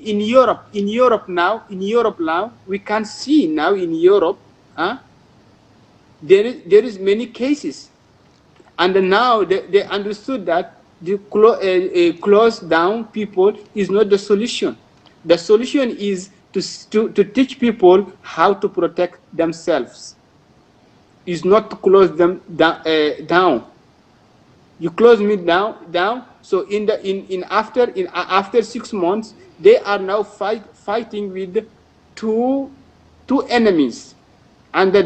in Europe now, we can see now in Europe, there is many cases, and now they understood that the close down people is not the solution. The solution is to teach people how to protect themselves. Is not to close them down. You close me down. So after 6 months, they are now fighting with two enemies, and the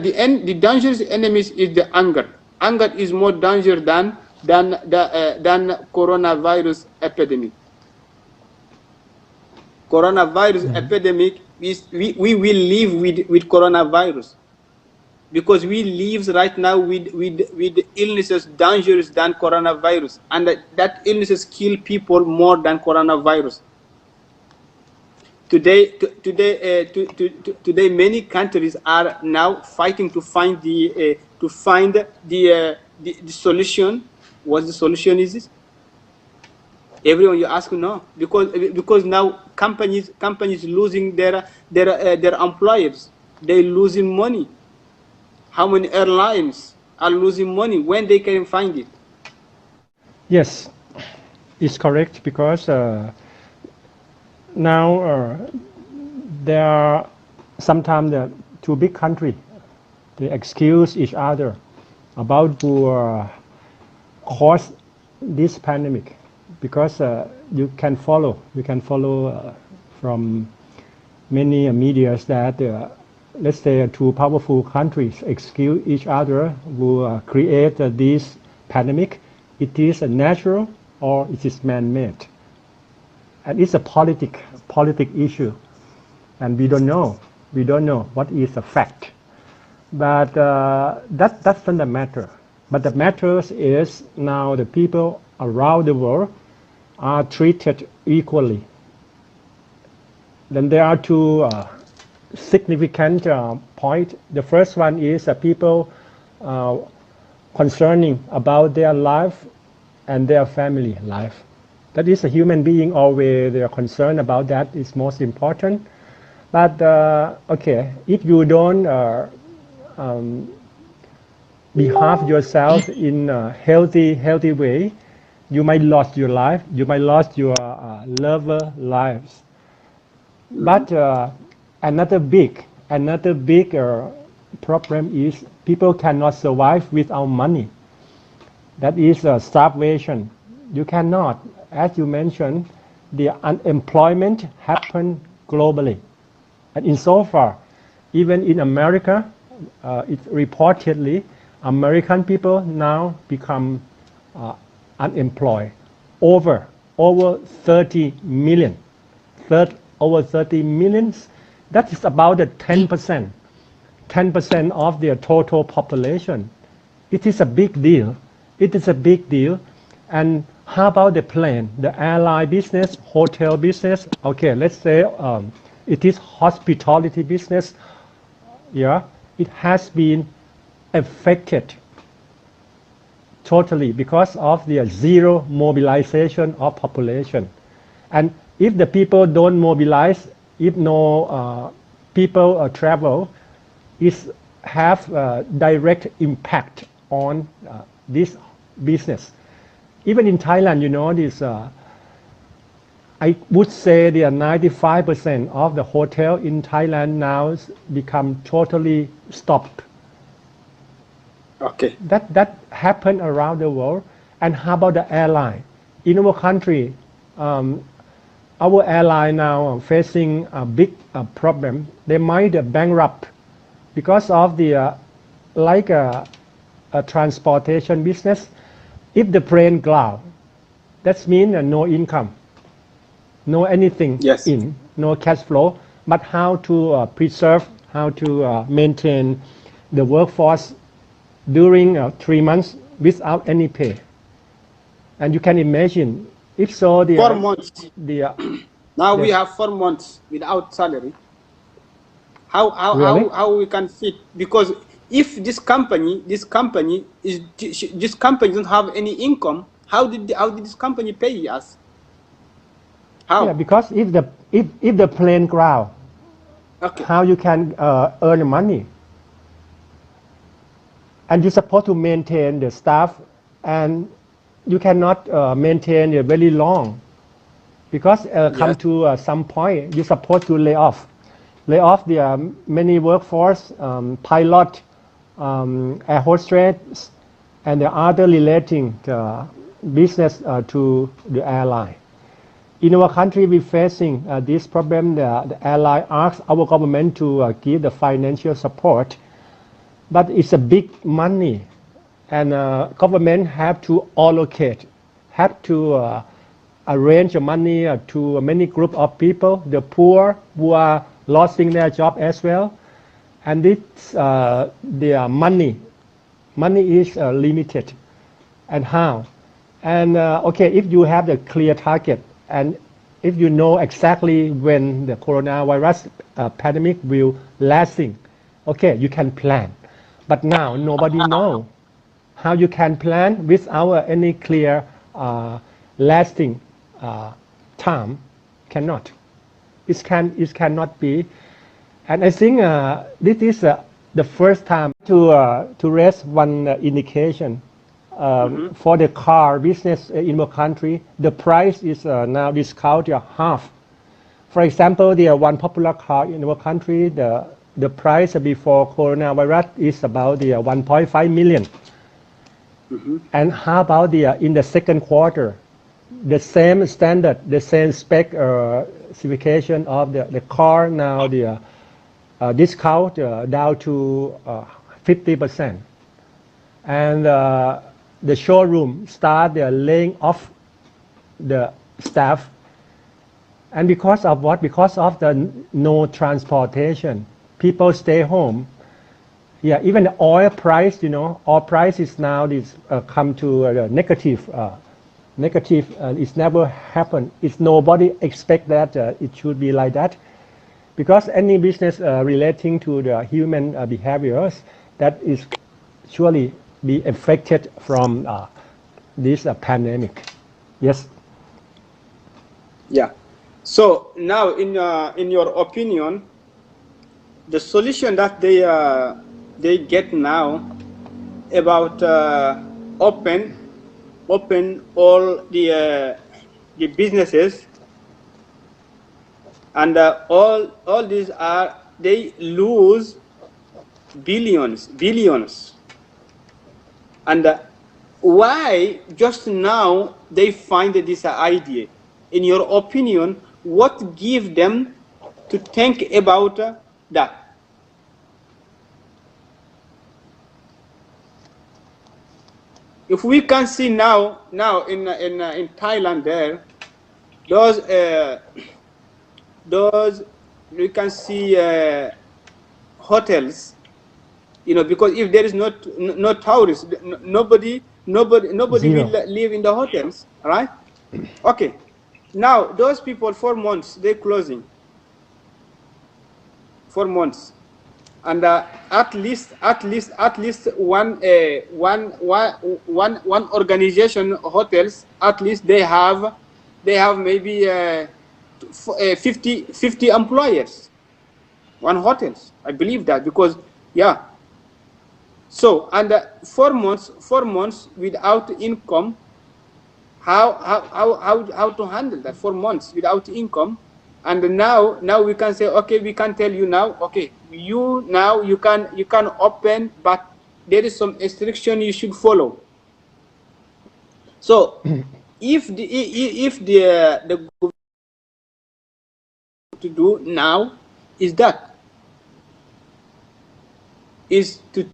dangerous enemies is the anger. Anger is more dangerous than coronavirus epidemic. Coronavirus epidemic is we will live with coronavirus, because we live right now with illnesses dangerous than coronavirus, and that illnesses kill people more than coronavirus. Today, many countries are now fighting to find the solution. What the solution is? Everyone you ask no, because now companies losing their employers, they losing money. How many airlines are losing money when they can find it? Yes, it's correct, because now there are sometimes the two big countries, they excuse each other about to cause this pandemic, because you can follow from many medias that let's say two powerful countries excuse each other who create this pandemic. It is a natural or it is man-made, and it's a politic issue, and we don't know what is a fact. But that doesn't matter. But the matters is now the people around the world are treated equally. Then there are two significant points. The first one is people concerning about their life and their family life. That is a human being always, they are concerned about that is most important. But okay, if you don't behave yourself in a healthy way, you might lose your life, you might lose your lover lives. But another big problem is people cannot survive without money. That is starvation. You cannot, as you mentioned, the unemployment happened globally. And insofar, even in America, it's reportedly American people now become unemployed. Over 30 million. Over 30 millions. That is about 10% of their total population. It is a big deal. And how about the plane, the airline business, hotel business? Okay, let's say it is hospitality business. Yeah, it has been affected totally because of the zero mobilization of population. And if the people don't mobilize, if no people travel, it have direct impact on this business. Even in Thailand, you know, this I would say the 95% of the hotel in Thailand now become totally stopped. Okay. That happened around the world. And how about the airline? In our country, our airline now facing a big problem. They might bankrupt because of the a transportation business. If the plane ground, that means no income, no anything in, no cash flow. But how to preserve, how to maintain the workforce during 3 months without any pay? And you can imagine, if so, 4 months. Now we the, have 4 months without salary. Really? How we can fit? Because if this company doesn't have any income, how did this company pay us? How? Yeah, because if if the plane ground, Okay. how you can earn money? And you're supposed to maintain the staff, and you cannot maintain it very long, because come Yes. to some point you're supposed to lay off the many workforce, pilot, air hostess, and the other relating business to the airline. In our country, we're facing this problem. The airline asks our government to give the financial support, but it's a big money, and government have to allocate, have to arrange the money to many group of people, the poor who are losing their job as well, and this their money is limited. And how? And okay, if you have the clear target, and if you know exactly when the coronavirus pandemic will lasting, okay, you can plan. But now nobody know how you can plan without any clear lasting time. Cannot. It cannot be. And I think this is the first time to raise one indication for the car business in our country. The price is now discounted half. For example, the one popular car in our country, the price before coronavirus is about the 1.5 million. And how about in the second quarter? The same standard, the same spec specification of the car, now the discount down to 50%. And the showroom start laying off the staff. And because of what? Because of the no transportation. People stay home. Yeah, even the oil price, oil price is now come to negative. It's never happened. It's nobody expect that it should be like that, because any business relating to the human behaviors, that is surely be affected from this pandemic. Yes. Yeah. So now, in your opinion, the solution that they get now about open all the businesses, and all these they lose billions, and why just now they find this idea? In your opinion, what give them to think about that? If we can see now in Thailand, there those we can see hotels, because if there is no tourists, nobody Zero. will live in the hotels, right? Okay, now those people 4 months they closing. 4 months. And at least one organization, hotels, at least they have maybe 50 employers. One hotels, I believe that, because yeah. So, and 4 months without income. How to handle that 4 months without income? And now we can say, okay, we can tell you now, okay, you can open, but there is some restriction you should follow. So if the to do now is to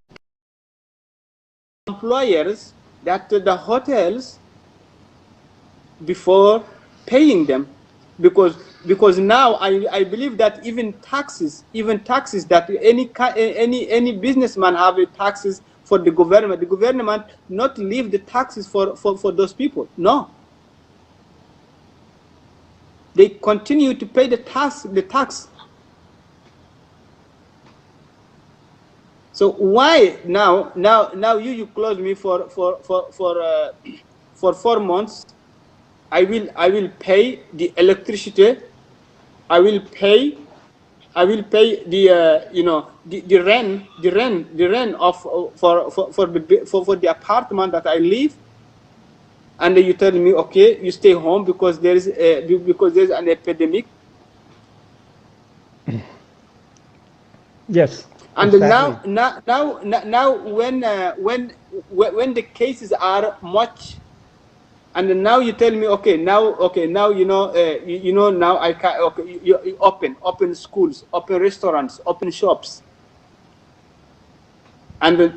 employers that the hotels before paying them, because now I believe that even taxes that any businessman have taxes for the government not leave the taxes for those people. No, they continue to pay the tax. So why now you close me for 4 months? I will pay the electricity, I will pay the the rent of for the apartment that I live, and then you tell me, okay, you stay home because there's an epidemic. Yes, And exactly. now when the cases are much, and now you tell me, okay, now now I can, okay, you open schools, open restaurants, open shops, and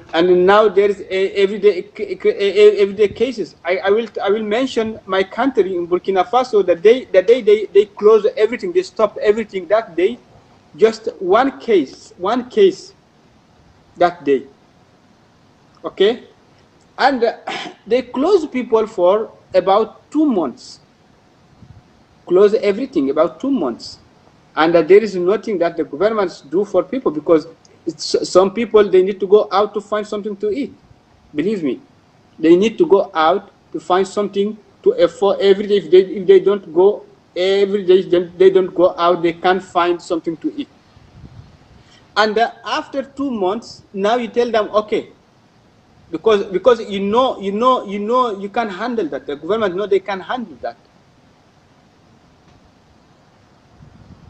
now there is everyday cases. I will mention my country in Burkina Faso. The day they closed everything, they stopped everything that day. Just one case that day. Okay, and they closed people for about 2 months. Close everything about 2 months, and there is nothing that the governments do for people, because some people, they need to go out to find something to eat. Believe me, they need to go out to find something to afford every day. If they don't go every day, they don't go out, they can't find something to eat. And after 2 months, now you tell them, okay, because you can handle that. The government know they can handle that.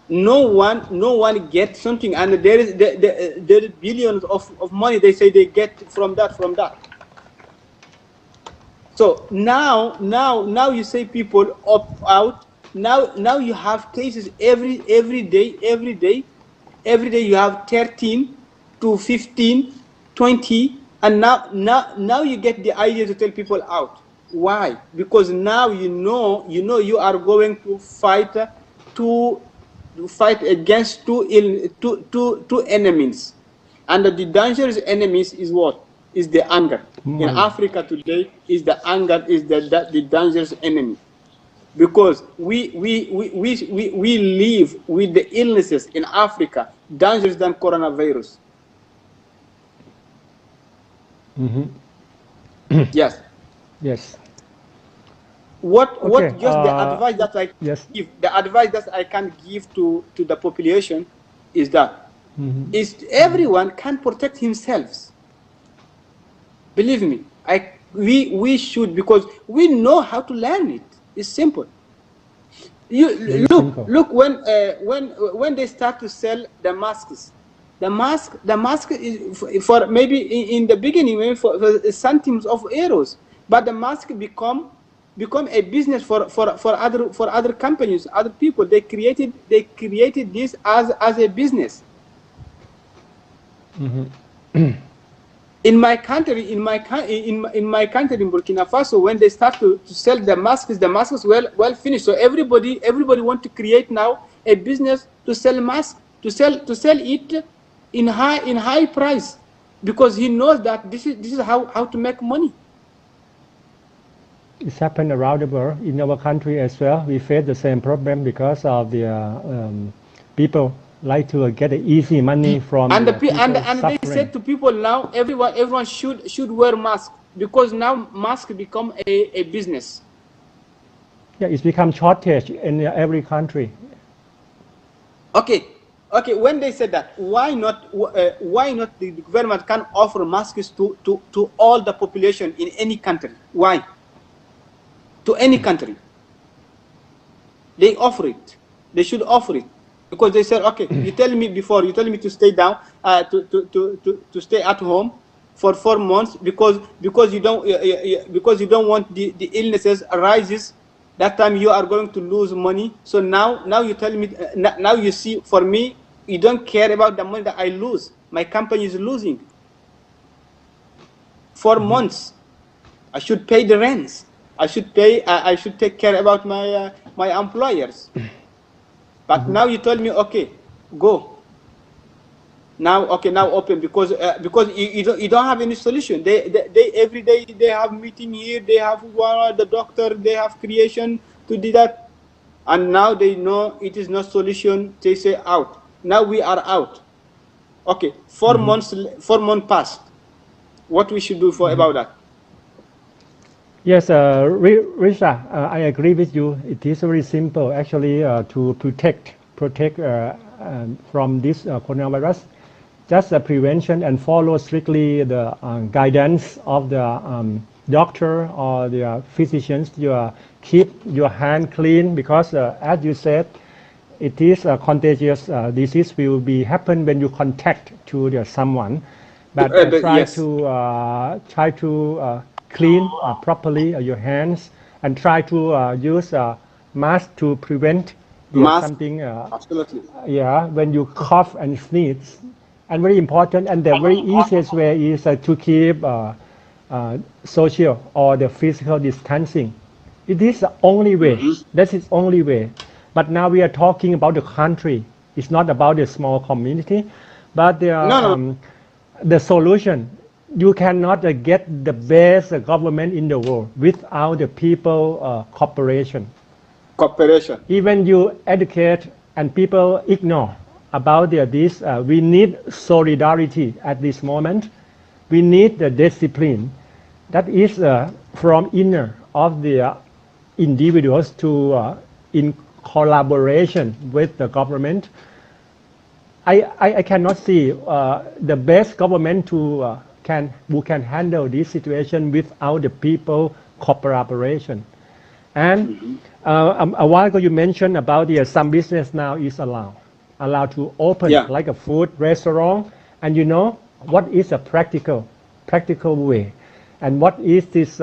No one gets something, and there is billions of money they say they get from that. So now you say people opt out. Now you have cases every day you have 13 to 15, 20, and now you get the idea to tell people out. Why? Because now you are going to fight against two enemies, and the dangerous enemies is what? Is the anger. In Money. Africa today, is the anger is the dangerous enemy, because we live with the illnesses in Africa dangerous than coronavirus. Yes. Yes. What Okay. just the advice that I Yes. give, the advice that I can give to the population is that is everyone can protect himself. Believe me, we should, because we know how to learn it. It's simple. Very Look simple. when they start to sell the masks. The mask is for maybe in the beginning, maybe for centimes of euros, but the mask become a business for other companies, other people. They created this as a business. In my country, in my country, in Burkina Faso, when they start to sell the masks well finished. So everybody want to create now a business to sell masks, to sell it in high price, because he knows that this is how to make money. It's happened around the world. In our country as well, we face the same problem because of the people like to get easy money from And the people and they suffering. said to people, now everyone should wear masks, because now masks become a business. Yeah, it's become shortage in every country. Okay, when they said that, why not the government can offer masks to all the population in any country? Why? To any country. They offer it. They should offer it, because they said, okay, you tell me to stay down, to stay at home for 4 months, because you don't want the illnesses arises. That time you are going to lose money. So now you tell me, now you see, for me, you don't care about the money that I lose. My company is losing. 4 months, I should pay the rents. I should take care about my employers. But now you told me, okay, go. Now open, because you don't have any solution. They every day they have meeting here. They have the doctor. They have creation to do that, and now they know it is no solution. They say out. Now we are out. Okay, 4 months passed. What we should do about that? Yes, Richard, I agree with you. It is very simple actually to protect from this coronavirus. Just prevention and follow strictly the guidance of the doctor or the physicians. You keep your hand clean because, as you said, it is a contagious disease will be happen when you contact to someone. But Yes. try to clean properly your hands and try to use mask to prevent Mask. something. Absolutely. Yeah, when you cough and sneeze, and very important, and the very easiest way is to keep social or the physical distancing. It is the only way. That is only way. But now we are talking about the country. It's not about the small community, but the solution. You cannot get the best government in the world without the people cooperation. Cooperation. Even you educate and people ignore about this. We need solidarity at this moment. We need the discipline that is from inner of the individuals to in collaboration with the government. I cannot see the best government who can handle this situation without the people cooperation. And a while ago you mentioned about some business now is allowed to open like a food restaurant. And you know what is a practical way, and what is this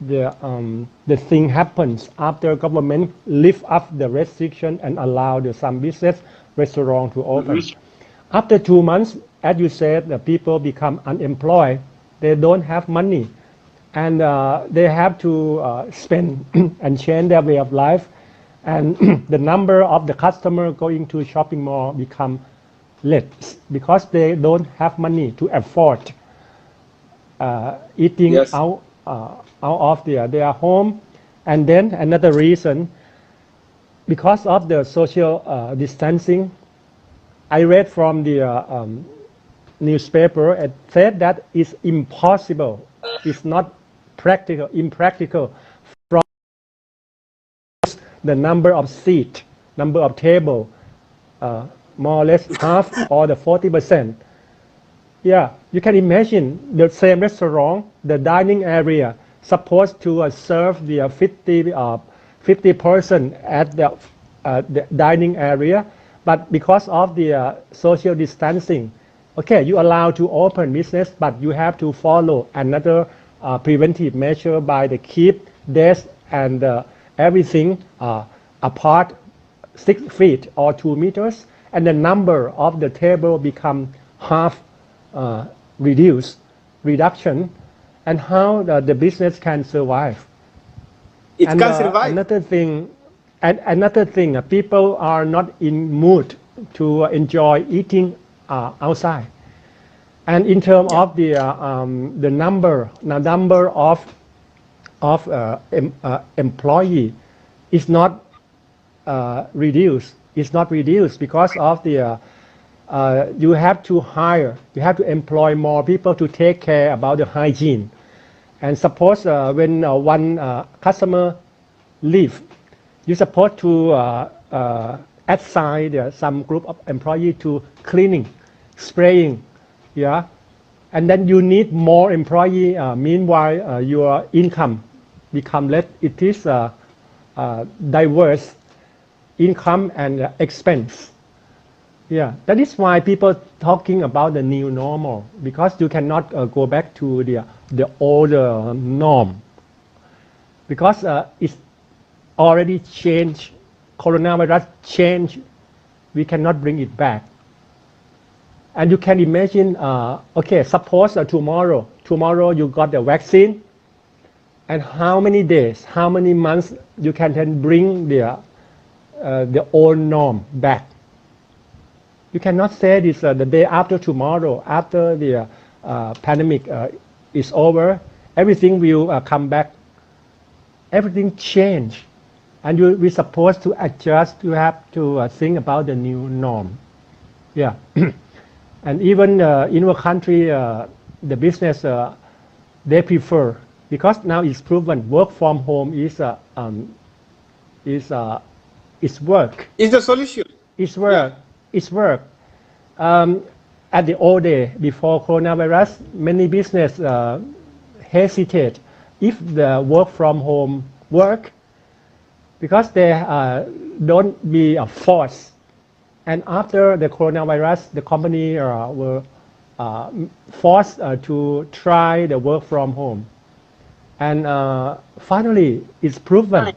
the thing happens after government lift up the restriction and allow some business restaurant to open. After 2 months, as you said, the people become unemployed. They don't have money, and they have to spend and change their way of life. And the number of the customer going to shopping mall become less because they don't have money to afford eating out of their home. And then another reason, because of the social distancing, I read from the newspaper, it said that it's impossible, it's not impractical from the number of seat, number of table, more or less half or the 40%. Yeah, you can imagine the same restaurant, the dining area, supposed to serve the 50 person at the dining area, but because of the social distancing, okay, you allow to open business, but you have to follow another preventive measure by the keep desk and everything apart 6 feet or 2 meters, and the number of the table become half reduction, and how the business can survive. It can survive. Another thing, people are not in mood to enjoy eating outside. And in terms of the number of employee is not reduced. It's not reduced because of the you have to employ more people to take care about the hygiene. And suppose when one customer leave, you're supposed to assign some group of employees to cleaning, spraying, yeah. And then you need more employee. Meanwhile, your income become less. It is diverse income and expense. Yeah, that is why people talking about the new normal, because you cannot go back to the older norm, because it's already changed. Coronavirus changed. We cannot bring it back. And you can imagine, okay, suppose tomorrow you got the vaccine, and how many days, how many months you can then bring the old norm back. You cannot say this the day after tomorrow, after the pandemic is over, everything will come back. Everything change, and we're supposed to adjust. You have to think about the new norm. Yeah. And even in our country, the business, they prefer, because now it's proven work from home is work. Is the solution. It's work. It's work. At the old day before coronavirus, many business hesitate if the work from home work because they don't be forced. And after the coronavirus, the company were forced to try the work from home. And finally, it's proven.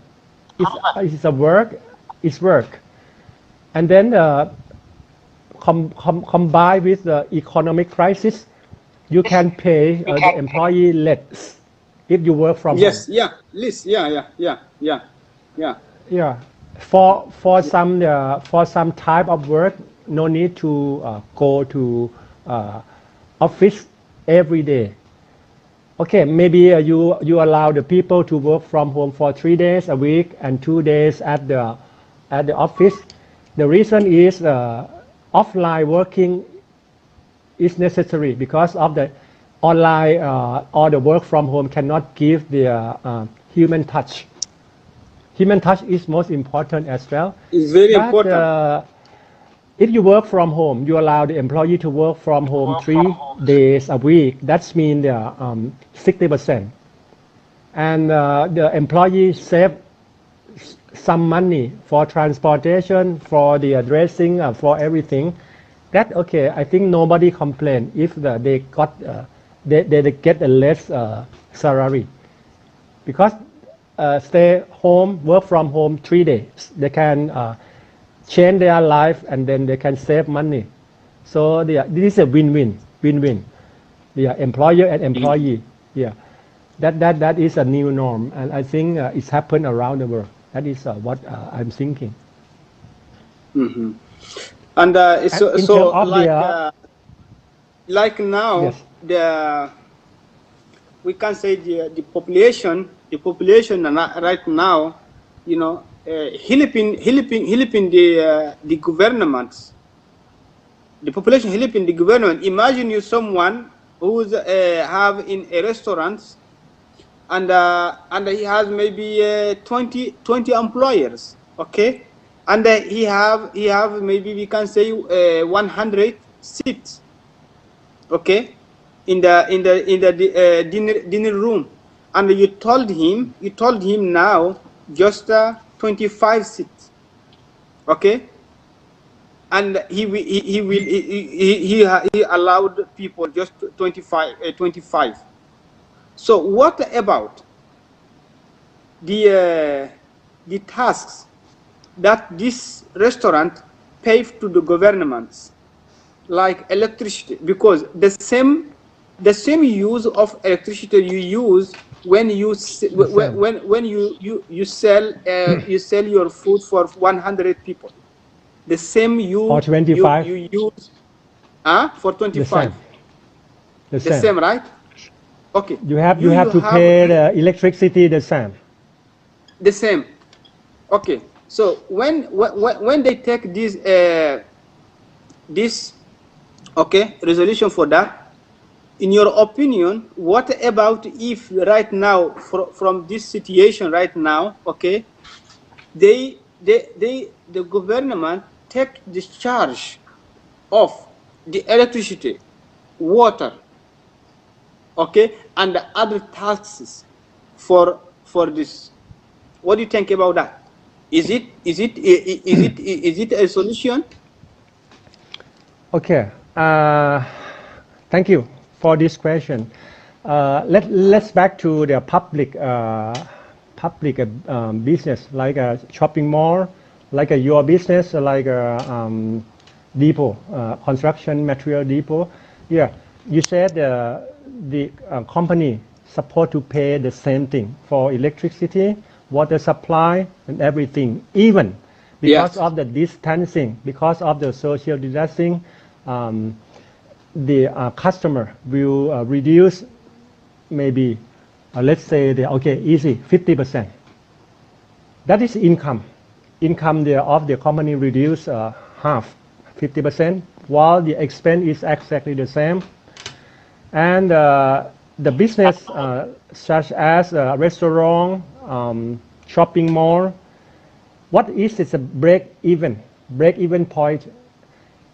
It's a work. It's work. And then combined with the economic crisis, you can pay the employee less if you work from home. Yes, yeah, list, yeah. Yeah, for some type of work, no need to go to office every day. Okay, maybe you allow the people to work from home for 3 days a week and 2 days at the office. The reason is offline working is necessary because of the online or the work from home cannot give the human touch. Human touch is most important as well. It's very But important. if you work from home, you allow the employee to work from home 3 days a week. That means 60%. And the employee save some money for transportation, for the dressing, for everything. That okay. I think nobody complain if they get a less salary because stay home, work from home 3 days. They can change their life and then they can save money. So this is a win-win. The employer and employee. Yeah, that is a new norm, and I think it's happened around the world. That is what I'm thinking. Hmm. And And so, in so terms of like now, yes, we can say the population right now, helping the governments, the population helping the government. Imagine you someone who's have in a restaurant and he has maybe 20 employers, okay, and he have maybe we can say 100 seats, okay, in the dinner room, and you told him now just 25 seats, okay, and he allowed people just 25. So what about the tasks that this restaurant pays to the governments, like electricity? Because the same use of electricity you use when you when you sell your food for 100 people, the same or 25, you use for the 25, same, the the same. same, right? Okay, You have to have pay the electricity the same. the same. Okay, so when they take this okay resolution for that, in your opinion, what about if right now from this situation right now, okay, the government take the charge of the electricity, water, okay, and the other taxes for this? What do you think about that? Is it a solution? Okay. Thank you for this question. Let's back to the public business like a shopping mall, like your business, like a depot, construction material depot. Yeah, you said the company supposed to pay the same thing for electricity, water supply, and everything. Even because Yes. of the distancing, because of the social distancing, the customer will reduce maybe, let's say, easy 50%. That is income. Income of the company reduce half, 50%, while the expense is exactly the same. And the business such as restaurant, shopping mall, what is its a break even? break-even point,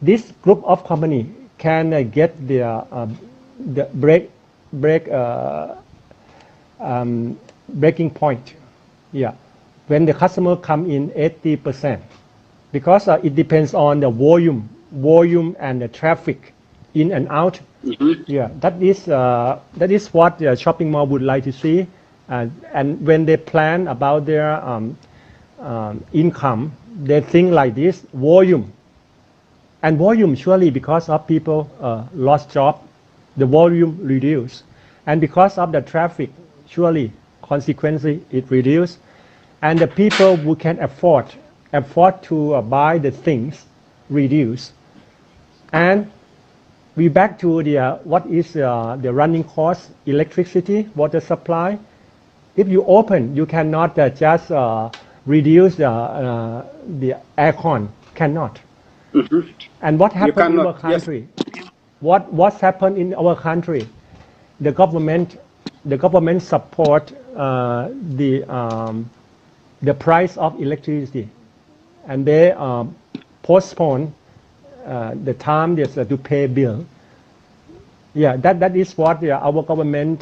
this group of company can get the breaking point. Yeah, when the customer come in 80%, because it depends on the volume and the traffic in and out. Yeah, that is what the shopping mall would like to see, and when they plan about their income, they think like this: volume, and volume surely because of people lost job, the volume reduce, and because of the traffic, surely consequently it reduce, and the people who can afford to buy the things reduce, and we back to the what is the running cost, electricity, water supply. If you open, you cannot just reduce the aircon, cannot. And what happened in our country? Yes. What's happened in our country? The government support the price of electricity, and they postpone the time to pay bill. Yeah, that is what our government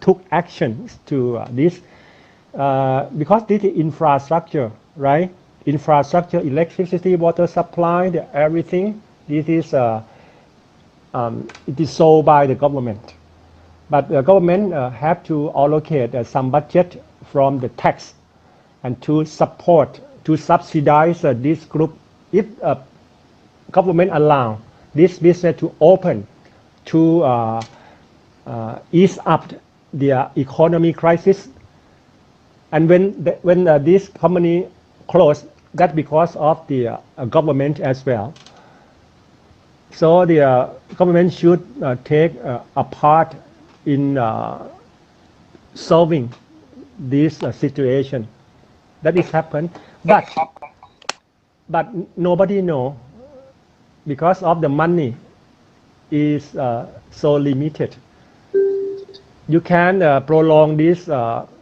took actions to this because this is infrastructure, right? Infrastructure, electricity, water supply, everything. This is it is sold by the government, but the government have to allocate some budget from the tax and to subsidize this group. If government allow this business to open to ease up the economy crisis, and when this company closed, that's because of the government as well. So the government should take a part in solving this situation. That is happened, but nobody know because of the money is so limited. You can prolong this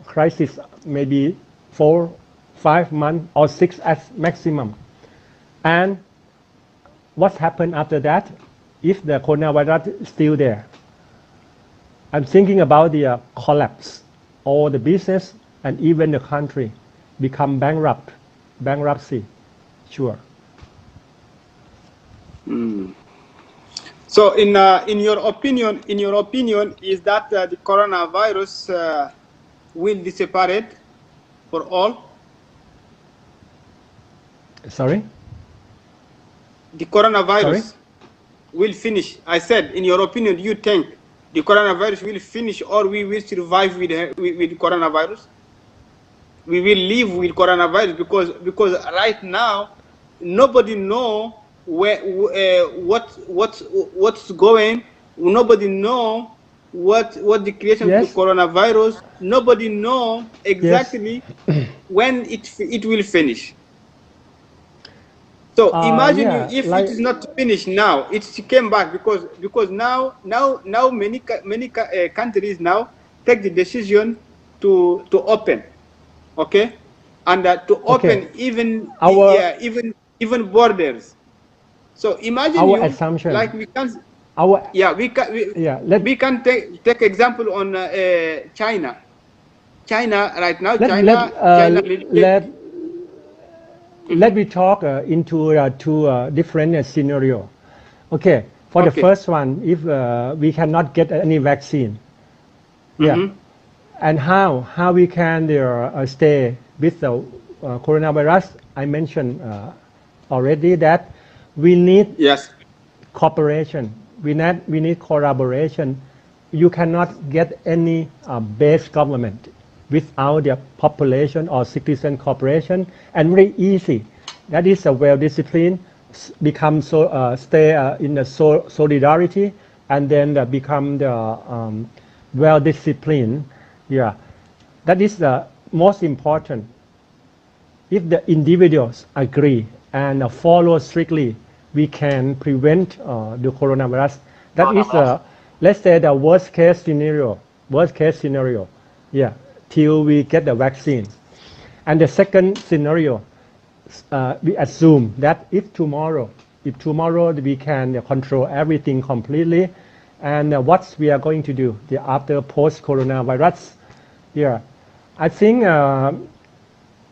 crisis maybe 4-5 months or 6 at maximum. And what happened after that if the coronavirus is still there? I'm thinking about the collapse, or the business and even the country become bankruptcy, sure. So in your opinion, is that the coronavirus will disappear for all? Sorry? The coronavirus will finish. I said, in your opinion, do you think the coronavirus will finish, or we will survive with coronavirus? We will live with coronavirus because right now nobody know what's going. Nobody know what the creation of the coronavirus. Nobody know exactly when it will finish. So imagine if it is not finished now, it came back because now many countries now take the decision to open, okay, and to open even borders. So imagine our assumption, like we can we can take example on China. China right now. Let me talk into two different scenarios. Okay, for the first one, if we cannot get any vaccine, and how we can stay with the coronavirus? I mentioned already that we need cooperation. We need collaboration. You cannot get any base government without the population or citizen cooperation, and very easy. That is a well-disciplined, become stay in the solidarity, and then become the well-disciplined. Yeah, that is the most important. If the individuals agree and follow strictly, we can prevent the coronavirus. That is, let's say, the worst case scenario. Yeah, till we get the vaccine. And the second scenario, we assume that if tomorrow we can control everything completely, and what we are going to do after post coronavirus, I think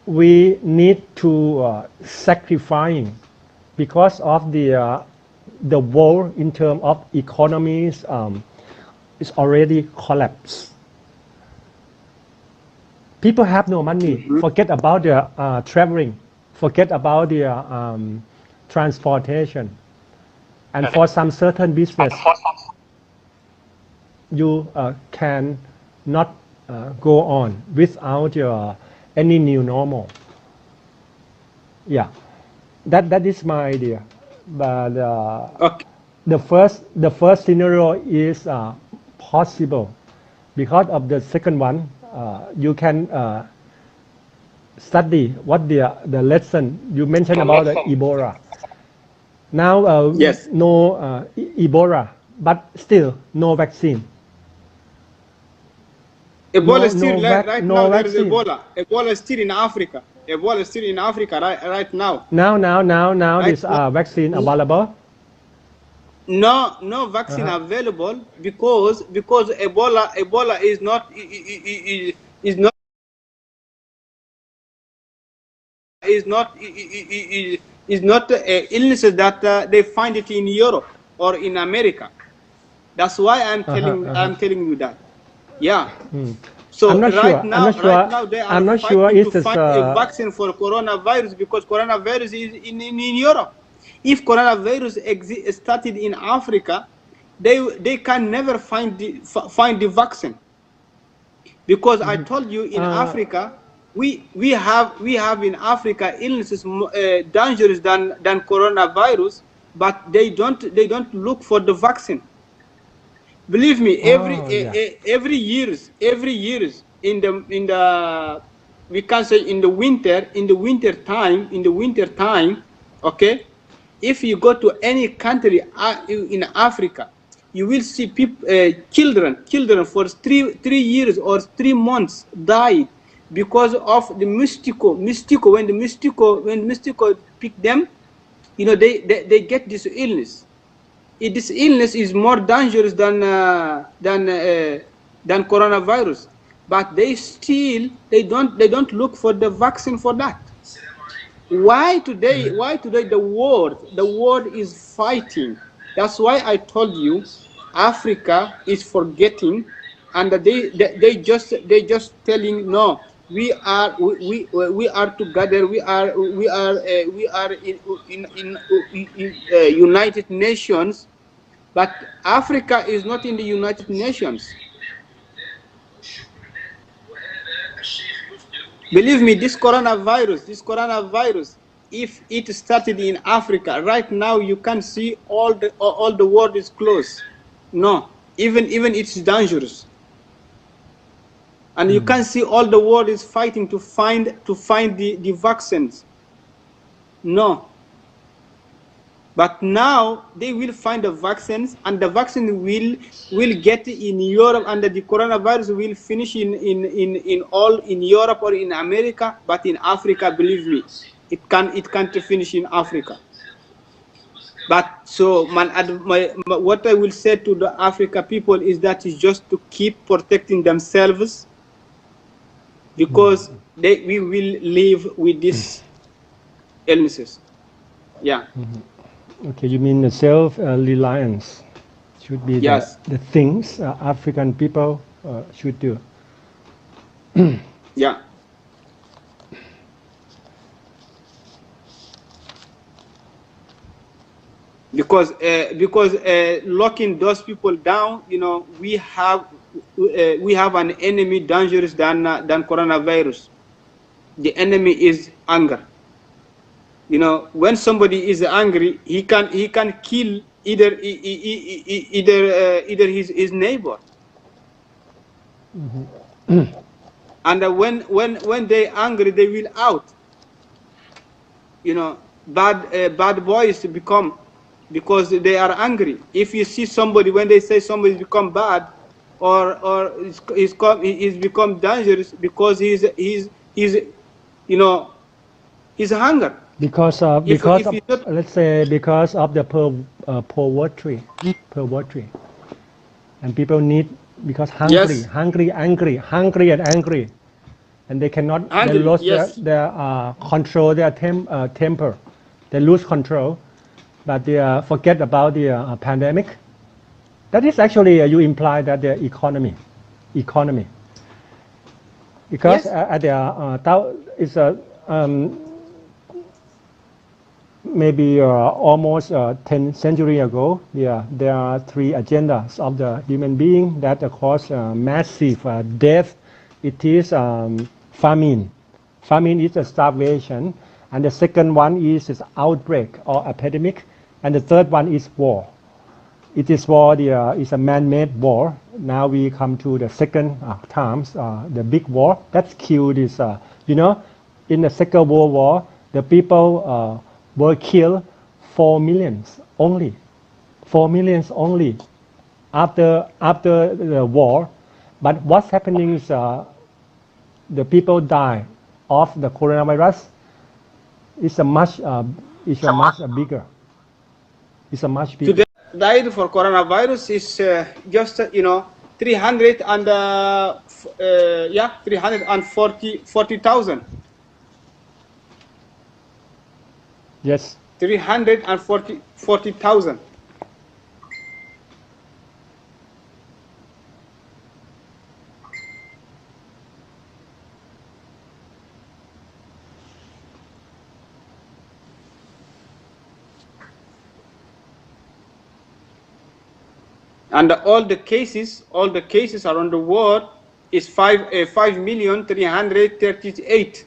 we need to sacrificing because of the world in terms of economies is already collapsed. People have no money. Forget about the traveling. Forget about the transportation. And for some certain business, you can not go on without any new normal. Yeah, that is my idea. But Okay. the first scenario is possible. Because of the second one, you can study what the lesson you mentioned about the Ebola. Now, Yes. no Ebola, but still no vaccine. Ebola is still right no now. There is vaccine. Ebola. Ebola is still in Africa. Ebola is still in Africa right now. Now, Right this now. vaccine available. No vaccine available because Ebola is not is not is not illnesses that they find it in Europe or in America. That's why I'm telling you that. Yeah. So I'm not sure. right now they are I'm not sure fighting if to it's find a vaccine for coronavirus because coronavirus is in Europe. If coronavirus started in Africa, they can never find the vaccine, because I told you in Africa we have in Africa illnesses dangerous than coronavirus, but they don't look for the vaccine. Believe me, every years in the we can say in the winter time, okay, if you go to any country in Africa, you will see people, children for three years or 3 months died because of the mosquito. When the mosquito pick them, they get this illness. This illness is more dangerous than coronavirus, but they don't look for the vaccine for that. Why today the world is fighting? That's why I told you Africa is forgetting, and they just telling no, we are together, we are in United Nations, but Africa is not in the United Nations. Believe me, this coronavirus, if it started in Africa, right now you can see all the world is closed. No, even it's dangerous. And you can see all the world is fighting to find the vaccines. No. But now they will find the vaccines, and the vaccine will get in Europe, and the coronavirus will finish in all in Europe or in America. But in Africa, believe me, it can't finish in Africa. But so what I will say to the Africa people is that is just to keep protecting themselves, because we will live with these illnesses. Yeah. Okay, you mean the self-reliance should be Yes. the things African people should do. Yeah. Because locking those people down, we have an enemy dangerous than coronavirus. The enemy is anger. When somebody is angry, he can kill either his neighbor. And when they angry, they will out. Bad boys become, because they are angry. If you see somebody, when they say somebody's become bad, or he's become dangerous, because he's hunger. Because of If you not, let's say because of the poverty, and people need because yes, hungry and angry, and they cannot they hungry, lost yes, their control their temper, they lose control, but they forget about the pandemic. That is actually you imply that the economy because yes, at the it's a maybe almost 10 centuries ago, there are three agendas of the human being that cause massive death. It is famine. Famine is a starvation. And the second one is outbreak or epidemic. And the third one is war. It is war, is a man-made war. Now we come to the second times, the big war. That's killed is, in the Second World War, the people were killed 4 millions only. 4 millions only after the war. But what's happening is the people die of the coronavirus is a much bigger. It's a much bigger. today died for coronavirus is just 300 and yeah, 340,000. Yes. 340,000. And all the cases around the world is 5,338,000.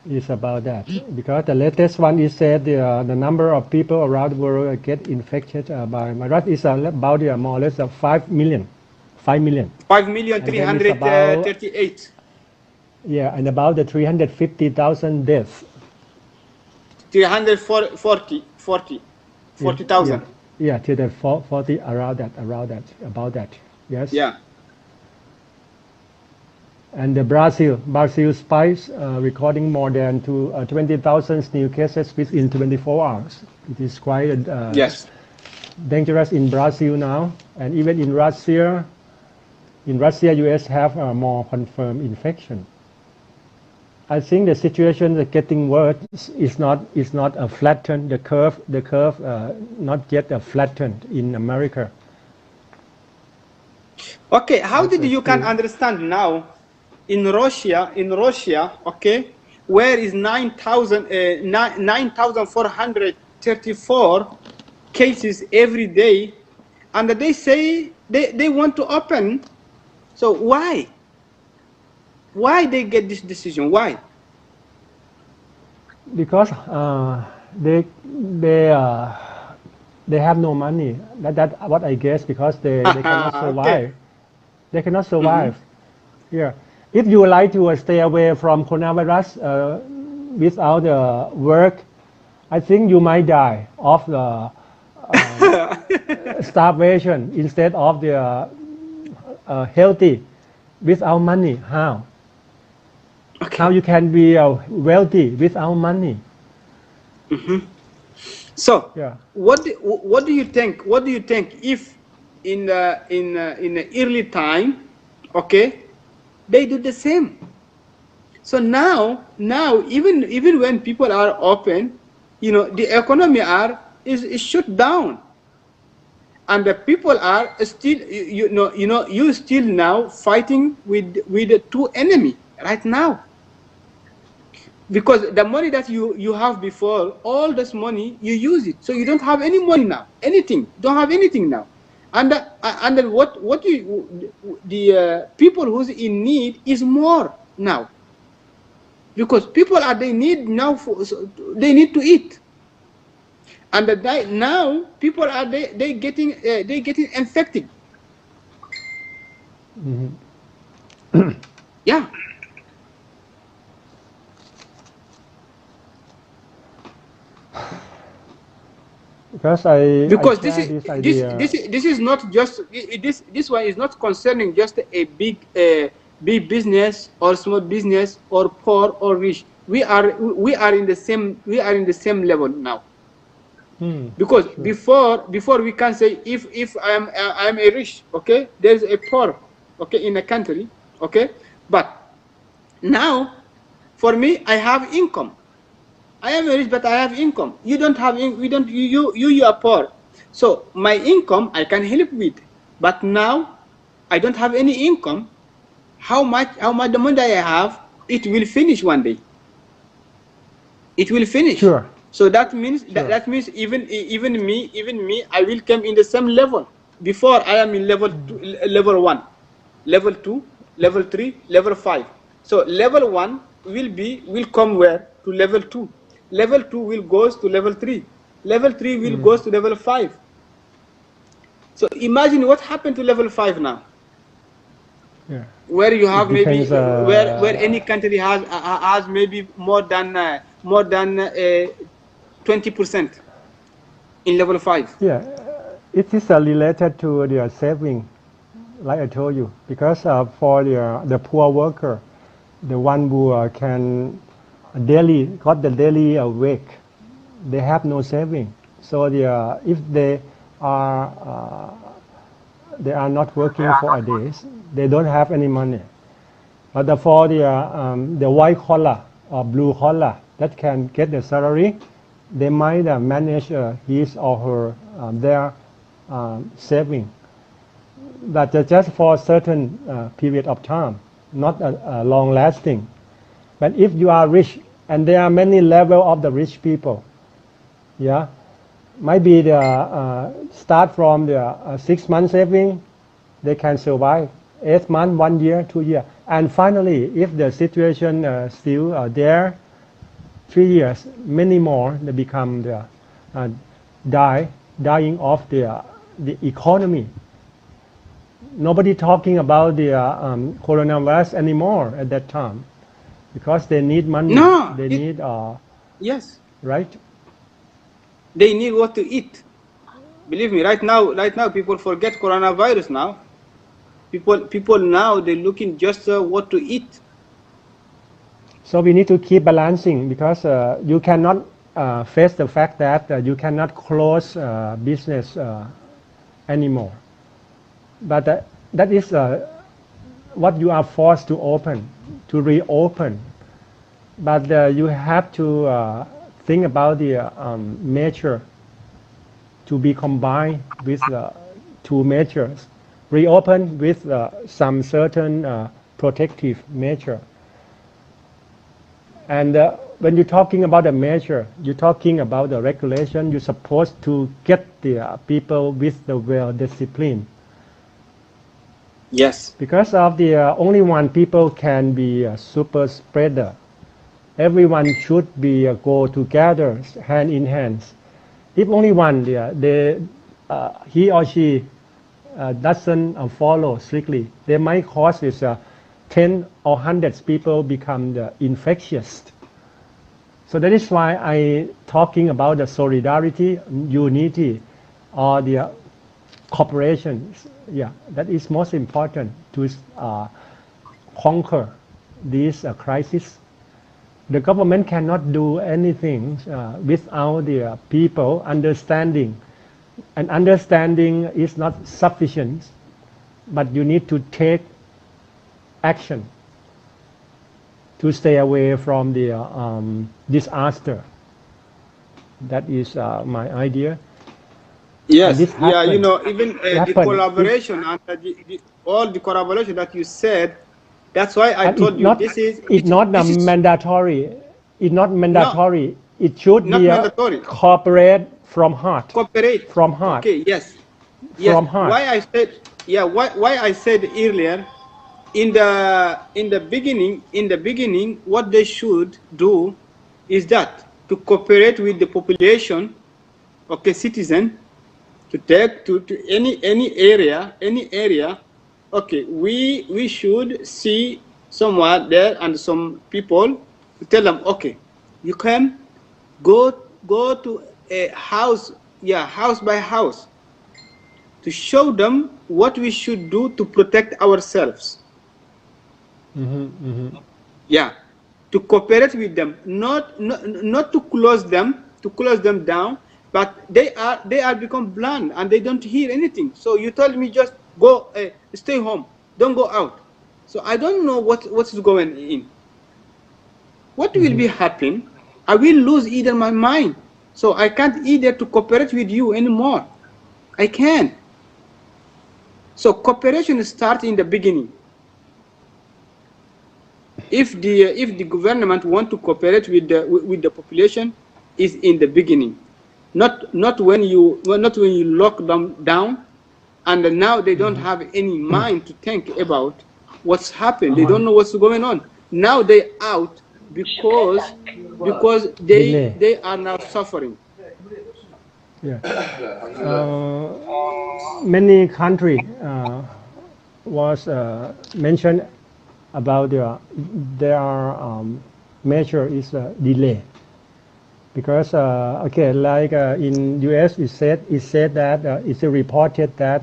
Is about that because the latest one is said the number of people around the world get infected by virus is about more or less 5 million. 5 million. 5,338,000. Yeah, and about the 350,000 deaths. 40,000. Yeah, till the 40 around that, about that. Yes. Yeah. And the Brazil spikes recording more than 20,000 new cases within 24 hours. It is quite Yes. dangerous in Brazil now, and even in Russia. In Russia, US have more confirmed infection. I think the situation is getting worse. Is not a flattened the curve not yet flattened in America. Okay, how did you can understand now in Russia, okay, where is 9,434 cases every day, and they say they want to open. So why they get this decision? Why? Because they have no money. That what I guess, because they cannot survive. Okay. They cannot survive. Yeah. If you would like to stay away from coronavirus without work, I think you might die of the starvation instead of the healthy without money. How? Okay. How you can be wealthy without money? So Yeah. what do you think? What do you think if in the early time, okay, they do the same? So now even when people are open, the economy is shut down, and the people are still you still now fighting with the two enemy right now. Because the money that you have before, all this money you use it, so you don't have any money now, anything, don't have anything now, and what the people who's in need is more now, because people they need now they need to eat, and now people are they getting infected. Yeah. Because because this is not just this one is not concerning just a big business or small business or poor or rich. we are in the same level now. Because Sure. before we can say if I'm a rich, okay, there's a poor, okay, in a country, okay, but now for me I have income. I am rich, but I have income. You don't have we don't you are poor. So my income I can help with, but now I don't have any income. How much the money I have, it will finish one day. It will finish. Sure. So that means Sure. that means even me I will come in the same level. Before I am in level 1, level 2, level 3, level 5. So level 1 will come where to level 2, level 2 will goes to level 3, level 3 will goes to level 5. So imagine what happened to level 5 now, Yeah. where you It have maybe depends. where any country has maybe more than 20% in level 5. Yeah, it is related to the saving, like I told you, because for the poor worker, the one who can daily got the daily wage, they have no saving. So if are uh, they are not working for a day, they don't have any money. But for the white collar or blue collar that can get the salary, they might manage his or her their saving, but just for a certain period of time, not a long lasting. But if you are rich, and there are many level of the rich people, yeah, might be the start from the 6 month saving, they can survive 8 months, 1 year, 2 year, and finally, if the situation still there, 3 years, many more, they become the dying of the economy. Nobody talking about the coronavirus anymore at that time, because they need money. No, They need yes, right. they need what to eat. Believe me, right now people forget coronavirus now. People now they're looking just what to eat. So we need to keep balancing, because you cannot face the fact that you cannot close business anymore. But that is what you are forced to open, to reopen. But you have to think about the measure to be combined with the two measures. Reopen with some certain protective measure. And when you're talking about a measure, you're talking about the regulation. You're supposed to get the people with the well discipline. Yes. Because of the only one people can be a super spreader. Everyone should be go together hand in hand. If only one, he or she doesn't follow strictly, they might cause this 10 or hundreds people become infectious. So that is why I talking about the solidarity, unity, or the cooperation. Yeah, that is most important to conquer this crisis. The government cannot do anything without the people understanding. And understanding is not sufficient, but you need to take action to stay away from the disaster. That is my idea. And Yes, this yeah, happened. even the Happened. collaboration and all the collaboration that you said, that's why I And told you this is it's not this is mandatory. It's not no, mandatory. It should not be a mandatory. cooperate from heart. Cooperate. From heart. Okay, yes, yes. From heart. Why I said, yeah, why I said earlier, in the beginning, what they should do is that to cooperate with the population, okay, citizen, to take to any area. Okay, we should see someone there and some people to tell them, okay, you can go to a house, yeah, house by house, to show them what we should do to protect ourselves. Yeah, to cooperate with them, not to close them down, but they are become blunt and they don't hear anything. So you told me just go, stay home, don't go out. So I don't know what is going in. What will be happen? I will lose either my mind. So I can't either to cooperate with you anymore. I can't. So cooperation starts in the beginning. If the government want to cooperate with the population, is in the beginning, not when you lock them down, and now they don't have any mind to think about what's happened. They don't know what's going on. Now they out because Delay. they are now suffering. Yeah. Many country was mentioned about their measure is delay, because okay, like in US it said that it's reported that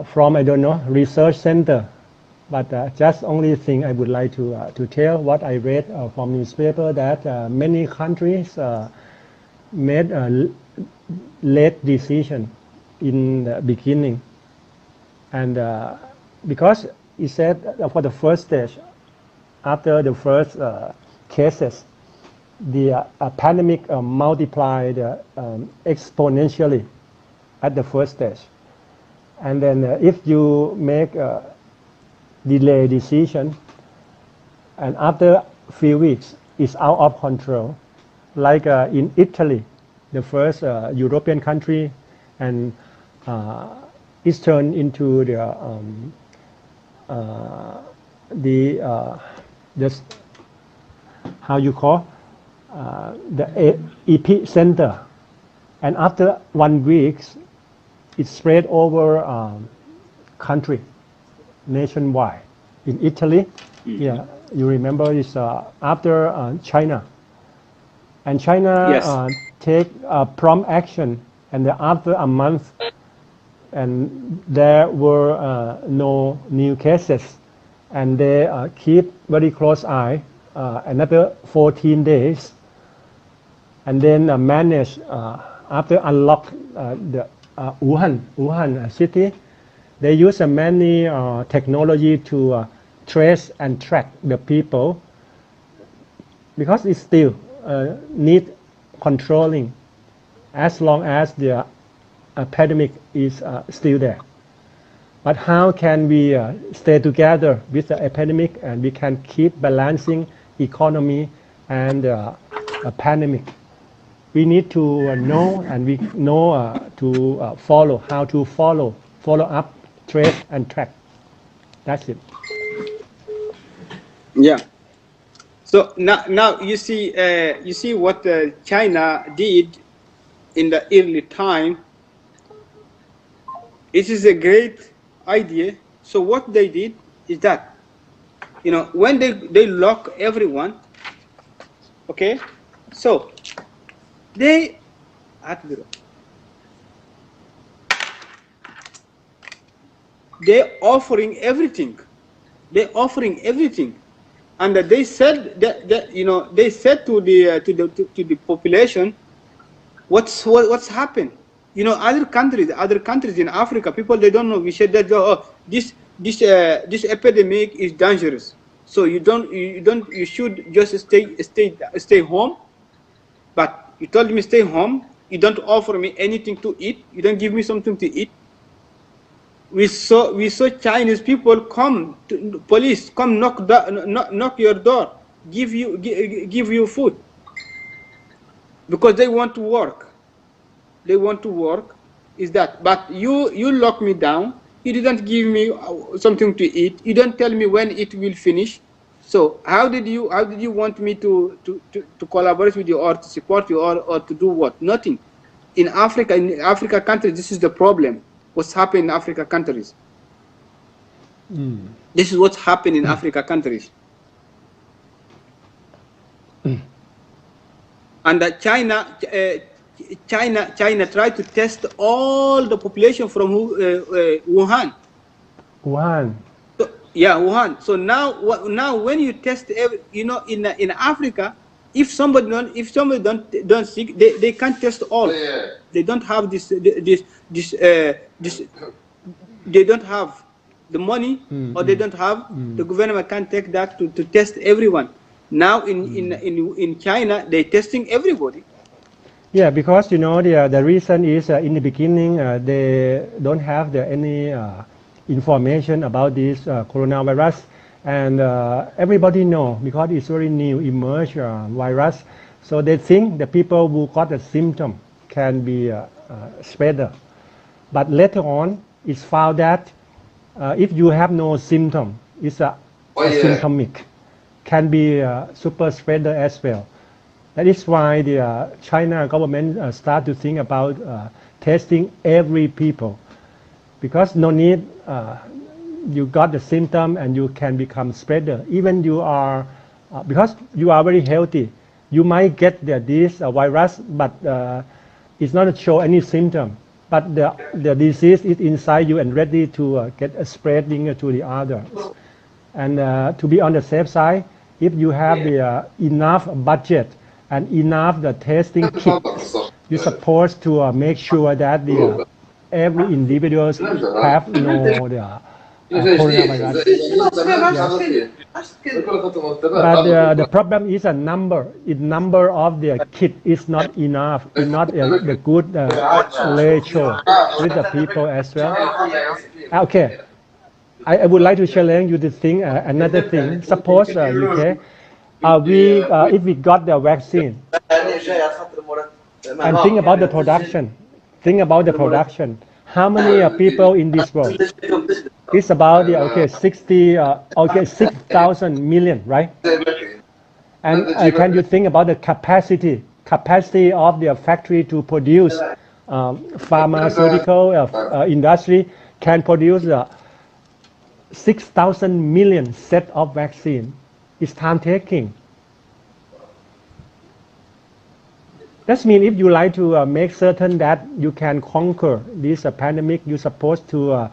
from, I don't know, research center, but just only thing I would like to tell what I read from newspaper, that many countries made a late decision in the beginning, and because he said for the first stage, after the first cases, the pandemic multiplied exponentially at the first stage, and then if you make a delay decision, and after a few weeks it's out of control, like in Italy, the first European country, and it's turned into the how you call the epicenter, and after 1 week it spread over country nationwide. In Italy, yeah, you remember it's after China, and China Yes. take prompt action, and after a month, and there were no new cases, and they keep very close eye another 14 days, and then manage after unlock the Wuhan city. They use many technology to trace and track the people, because it still need controlling as long as the epidemic is still there. But how can we stay together with the epidemic, and we can keep balancing economy and a pandemic? We need to know, and we know to follow, how to follow up, trace and track. That's it. Yeah. So now you see what China did in the early time. It is a great idea. So what they did is that, when they lock everyone, okay, so they offering everything. They're offering everything, and they said that they said to the population, what's happened. Other countries in Africa, people, they don't know. We said that this epidemic is dangerous, so you should just stay home. But you told me stay home. You don't offer me anything to eat. You don't give me something to eat. We saw Chinese people police come knock your door, give you food, because they want to work. They want to work. Is that? But you lock me down. You didn't give me something to eat. You don't tell me when it will finish. So how did you want me to collaborate with you, or to support you, or to do what? Nothing. In Africa countries, this is the problem. What's happening in Africa countries? This is what's happening in Africa countries. And China tried to test all the population from Wuhan. Wuhan. Yeah, Wuhan. So now when you test in Africa, if somebody don't sick, they can't test all. They don't have this they don't have the money, or they don't have the government can't take that to test everyone. Now in China, they're testing everybody. Yeah, because the reason is in the beginning they don't have any information about this coronavirus, and everybody know because it's very new emerged virus, so they think the people who got the symptom can be spreader. But later on, it's found that if you have no symptom, it's asymptomatic, can be a super spreader as well. That is why the China government start to think about testing every people, because no need you got the symptom and you can become spreader. Even you are because you are very healthy, you might get this virus, but it's not show any symptom. But the disease is inside you and ready to get spreading to the others. And to be on the safe side, if you have the enough budget and enough the testing kit, you're supposed to make sure that every individuals have the coronavirus. But the problem is a number. The number of the kit is not enough. It's not the good ratio with the people as well. Okay. I would like to challenge you to think another thing. Suppose UK, if we got the vaccine, and think about the production. Think about the production. How many people in this world? It's about 6,000 million, right? And can you think about the capacity of the factory to produce pharmaceutical industry can produce 6,000 million set of vaccine. It's time taking. That means if you like to make certain that you can conquer this pandemic, you're supposed to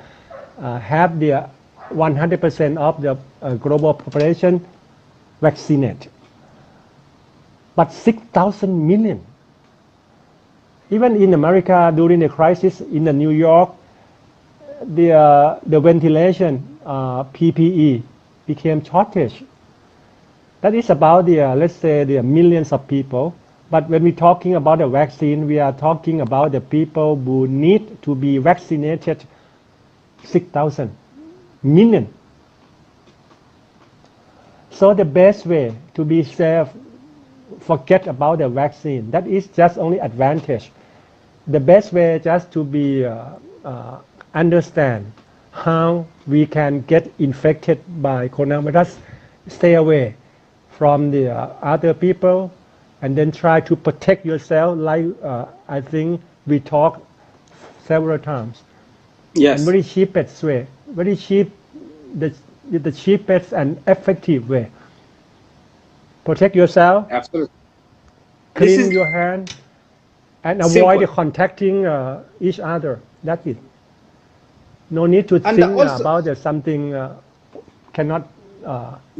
have the 100% of the global population vaccinated. But 6,000 million. Even in America during the crisis in the New York, the ventilation PPE became shortage. That is about let's say the millions of people. But when we're talking about the vaccine, we are talking about the people who need to be vaccinated, 6,000 million. So the best way to be safe, forget about the vaccine. That is just only advantage. The best way just to be understand how we can get infected by coronavirus, stay away from the other people, and then try to protect yourself like I think we talked several times. Yes. And very cheapest way, very cheap, the cheapest and effective way. Protect yourself. Absolutely. Clean your hand and avoid contacting each other. That's it. No need to think about something cannot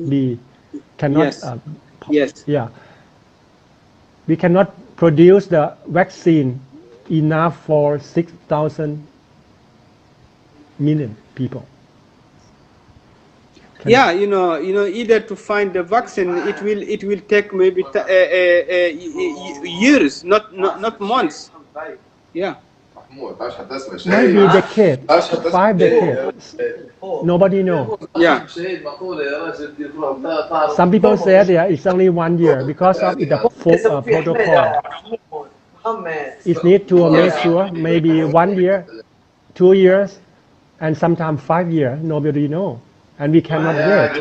be, cannot. Yes. Yeah. We cannot produce the vaccine enough for 6,000 million people. Yeah, either to find the vaccine, it will take maybe years, not months. Yeah. Maybe decade, 5 decades. Nobody knows. Yeah. Some people say it's only 1 year because of the protocol. It needs to make sure maybe 1 year, 2 years, and sometimes 5 years. Nobody knows. And we cannot wait.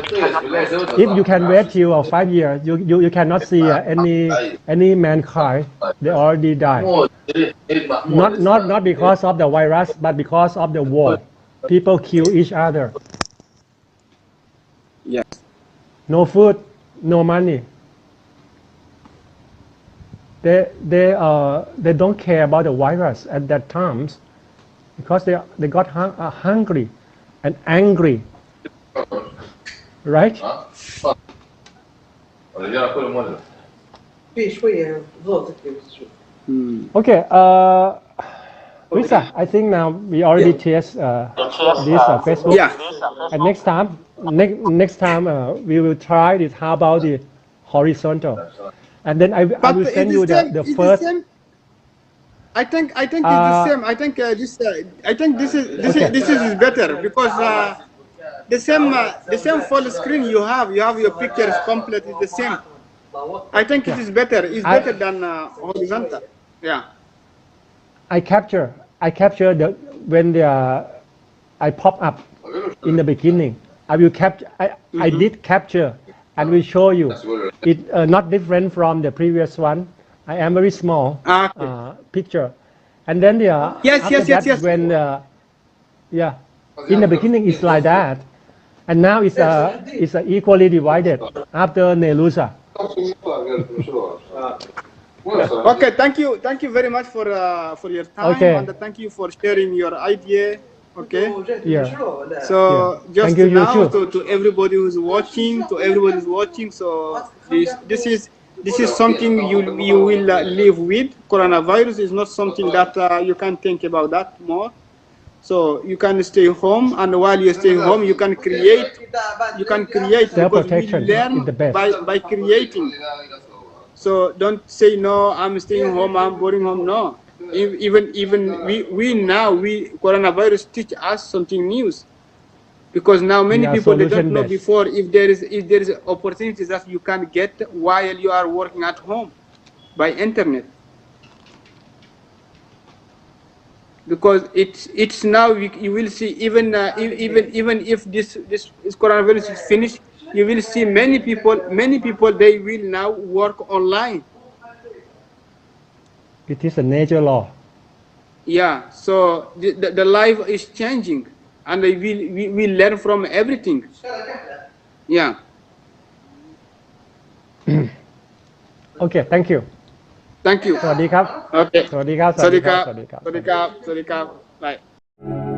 If you can wait till 5 years, you cannot see any mankind. They already died. Not because of the virus, but because of the war. People kill each other. Yes. No food, no money. They don't care about the virus at that times because they got hungry and angry. right? Okay, Risa, I think now we already test this Facebook, Yeah. and next time we will try this. How about the horizontal? And then I But will send you the it's the first. same. I think it's the same. I think this is better because the same full screen you have your pictures complete is the same. I think it is better. It's better than horizontal. Yeah. I capture the when I pop up in the beginning. I will capture. I did capture and will show you. It not different from the previous one. I am very small Okay. picture, and then after that Yes. when yeah, in the beginning it's like that, and now it's equally divided after Nelusa. Okay. Thank you very much for your time Okay. and thank you for sharing your idea. Okay. Yeah. So Yeah. just Thank you, now too. to everybody who's watching, so this is something you will live with. Coronavirus is not something that you can think about that more. So you can stay home, and while you stay home, you can create because we Self-protection learn is the best. by creating. So don't say no. I'm staying home. I'm boring home. No. Even we coronavirus teach us something new, because now We many are people they don't solution know based. before if there is opportunities that you can get while you are working at home by internet, because it's now you will see even even if this coronavirus is finished, you will see many people they will now work online. It is a nature law. Yeah, so the life is changing, and we learn from everything. Yeah. Okay, thank you. Thank you. สวัสดีครับ Okay. สวัสดีครับ Sorry, Kap. สวัสดีครับ Sorry, Kap. Sorry, Kap. Bye.